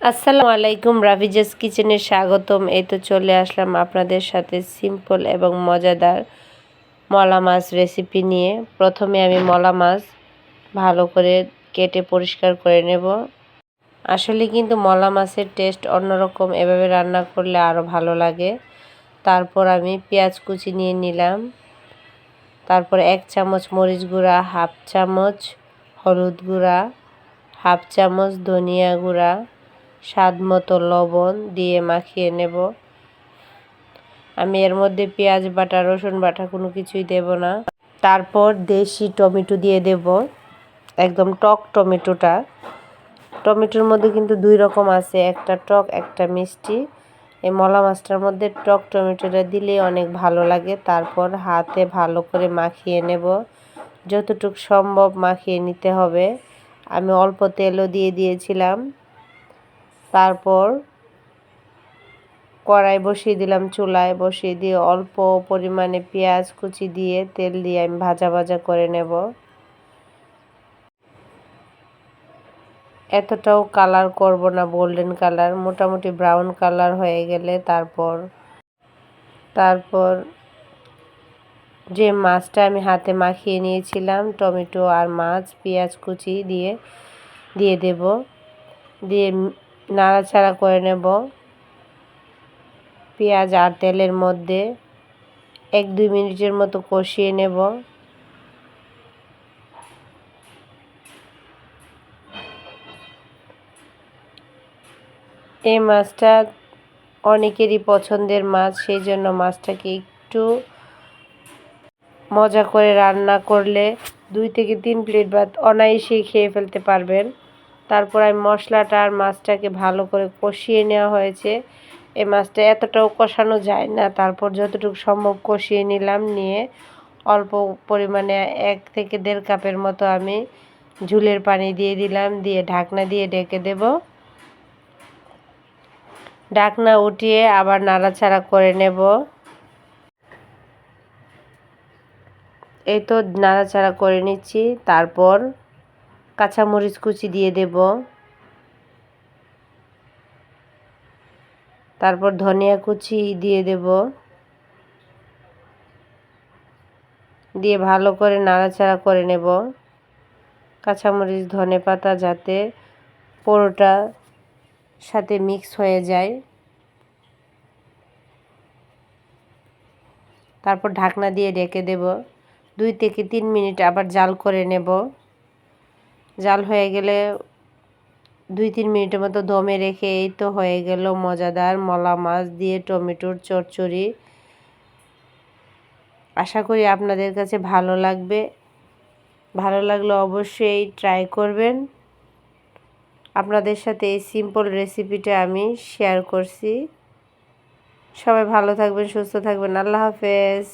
আসসালামু আলাইকুম, রাভিজাস কিচেনে স্বাগতম। এই তো চলে আসলাম আপনাদের সাথে সিম্পল এবং মজাদার মলা মাছ রেসিপি নিয়ে। প্রথমে আমি মলা মাছ ভালো করে কেটে পরিষ্কার করে নেব। আসলে কিন্তু মলা মাছের টেস্ট অন্যরকম, এভাবে রান্না করলে আরও ভালো লাগে। তারপর আমি পেঁয়াজ কুচি নিয়ে নিলাম। তারপর 1 চামচ মরিচ গুঁড়া, হাফ চামচ হলুদ গুঁড়া, হাফ চামচ ধনিয়া গুঁড়া, স্বাদ মতো লবণ দিয়ে মাখিয়ে নেব। আমি এর মধ্যে পেঁয়াজ বাটা, রসুন বাটা কোনো কিছুই দেব না। তারপর দেশি টমেটো দিয়ে দেব, একদম টক টমেটোটা। টমেটোর মধ্যে কিন্তু 2 রকম আছে, একটা টক একটা মিষ্টি। এই মলা মাছটার মধ্যে টক টমেটোটা দিলে অনেক ভালো লাগে। তারপর হাতে ভালো করে মাখিয়ে নেব, যতটুকু সম্ভব মাখিয়ে নিতে হবে। আমি অল্প তেলও দিয়ে দিয়েছিলাম। তারপর কড়াই বসিয়ে দিলাম, চুলায় বসিয়ে দিয়ে অল্প পরিমাণে পেঁয়াজ কুচি দিয়ে তেল দিয়ে আমি ভাজা ভাজা করে নেব। এতটাও কালার করব না, গোল্ডেন কালার, মোটামুটি ব্রাউন কালার হয়ে গেলে তারপর যে মাছটা আমি হাতে মাখিয়ে নিয়েছিলাম, টমেটো আর মাছ, পেঁয়াজ কুচি দিয়ে দেব, দিয়ে নাড়াচাড়া করে নেব। পেঁয়াজ আর তেলের মধ্যে 1-2 মিনিটের মতো কষিয়ে নেব। এই মাছটা অনেকেরই পছন্দের মাছ, সেই জন্য মাছটাকে একটু মজা করে রান্না করলে 2 থেকে 3 প্লেট ভাত অনায়াসেই খেয়ে ফেলতে পারবেন। তারপর আমি মশলাটা আর মাছটাকে ভালো করে কষিয়ে নেওয়া হয়েছে। এই মাছটা এতটাও কষানো যায় না, তারপর যতটুকু সম্ভব কষিয়ে নিলাম। নিয়ে অল্প পরিমাণে 1 থেকে 1.5 কাপের মতো আমি ঝোলের পানি দিয়ে দিলাম, দিয়ে ঢাকনা দিয়ে ঢেকে দেব। ঢাকনা উঠিয়ে আবার নাড়াচাড়া করে নেব। এই তো নাড়াচাড়া করে নিচ্ছি। তারপর কাঁচামরিচ কুচি দিয়ে দেব, তারপর ধনিয়া কুচি দিয়ে দেব, দিয়ে ভালো করে নাড়াচাড়া করে নেব। কাঁচামরিচ ধনেপাতা যাতে পুরোটা সাথে মিক্স হয়ে যায়। তারপর ঢাকনা দিয়ে ঢেকে দেব। 2 থেকে 3 মিনিট আবার জাল করে নেব। জাল হয়ে গেলে 2-3 মিনিটের মতো দমে রেখে এই তো হয়ে গেল মজাদার মলা মাছ দিয়ে টমেটোর চচ্চড়ি। আশা করি আপনাদের কাছে ভালো লাগবে। ভালো লাগলে অবশ্যই ট্রাই করবেন। আপনাদের সাথে এই সিম্পল রেসিপিটা আমি শেয়ার করছি। সবাই ভালো থাকবেন, সুস্থ থাকবেন। আল্লাহ হাফেজ।